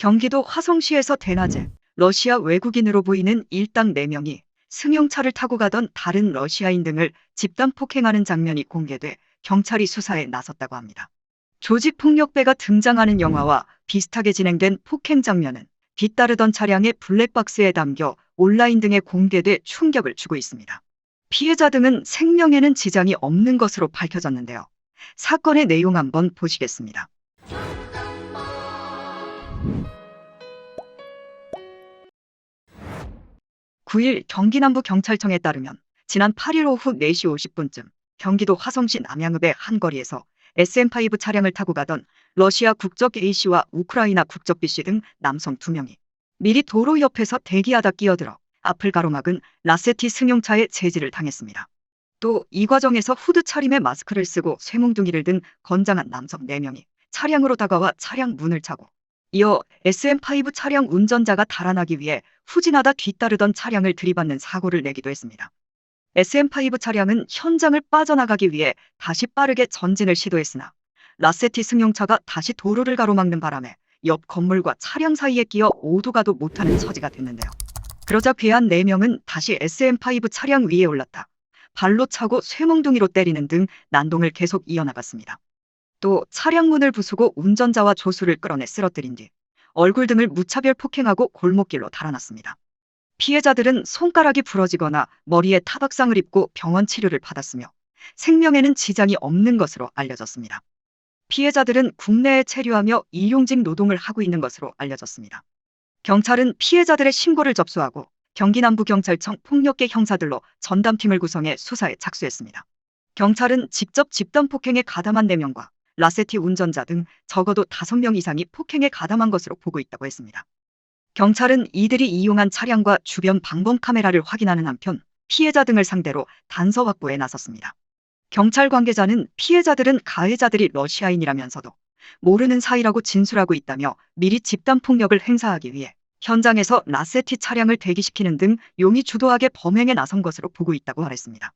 경기도 화성시에서 대낮에 러시아 외국인으로 보이는 일당 4명이 승용차를 타고 가던 다른 러시아인 등을 집단 폭행하는 장면이 공개돼 경찰이 수사에 나섰다고 합니다. 조직폭력배가 등장하는 영화와 비슷하게 진행된 폭행 장면은 뒤따르던 차량의 블랙박스에 담겨 온라인 등에 공개돼 충격을 주고 있습니다. 피해자 등은 생명에는 지장이 없는 것으로 밝혀졌는데요. 사건의 내용 한번 보시겠습니다. 9일 경기남부경찰청에 따르면 지난 8일 오후 4시 50분쯤 경기도 화성시 남양읍의 한 거리에서 SM5 차량을 타고 가던 러시아 국적 A씨와 우크라이나 국적 B씨 등 남성 2명이 미리 도로 옆에서 대기하다 끼어들어 앞을 가로막은 라세티 승용차에 제지를 당했습니다. 또 이 과정에서 후드 차림에 마스크를 쓰고 쇠몽둥이를 든 건장한 남성 4명이 차량으로 다가와 차량 문을 차고 이어 SM5 차량 운전자가 달아나기 위해 후진하다 뒤따르던 차량을 들이받는 사고를 내기도 했습니다. SM5 차량은 현장을 빠져나가기 위해 다시 빠르게 전진을 시도했으나 라세티 승용차가 다시 도로를 가로막는 바람에 옆 건물과 차량 사이에 끼어 오도 가도 못하는 처지가 됐는데요. 그러자 괴한 4명은 다시 SM5 차량 위에 올랐다 발로 차고 쇠몽둥이로 때리는 등 난동을 계속 이어나갔습니다. 또 차량 문을 부수고 운전자와 조수를 끌어내 쓰러뜨린 뒤 얼굴 등을 무차별 폭행하고 골목길로 달아났습니다. 피해자들은 손가락이 부러지거나 머리에 타박상을 입고 병원 치료를 받았으며 생명에는 지장이 없는 것으로 알려졌습니다. 피해자들은 국내에 체류하며 일용직 노동을 하고 있는 것으로 알려졌습니다. 경찰은 피해자들의 신고를 접수하고 경기남부경찰청 폭력계 형사들로 전담팀을 구성해 수사에 착수했습니다. 경찰은 직접 집단 폭행에 가담한 4명과 라세티 운전자 등 적어도 5명 이상이 폭행에 가담한 것으로 보고 있다고 했습니다. 경찰은 이들이 이용한 차량과 주변 방범 카메라를 확인하는 한편 피해자 등을 상대로 단서 확보에 나섰습니다. 경찰 관계자는 피해자들은 가해자들이 러시아인이라면서도 모르는 사이라고 진술하고 있다며 미리 집단 폭력을 행사하기 위해 현장에서 라세티 차량을 대기시키는 등 용의 주도하게 범행에 나선 것으로 보고 있다고 말했습니다.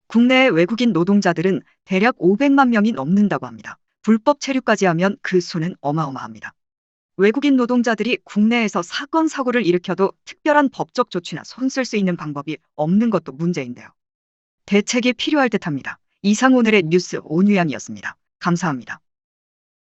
국내의 외국인 노동자들은 대략 500만 명이 넘는다고 합니다. 불법 체류까지 하면 그 수는 어마어마합니다. 외국인 노동자들이 국내에서 사건 사고를 일으켜도 특별한 법적 조치나 손쓸 수 있는 방법이 없는 것도 문제인데요. 대책이 필요할 듯합니다. 이상 오늘의 뉴스 온유양이었습니다. 감사합니다.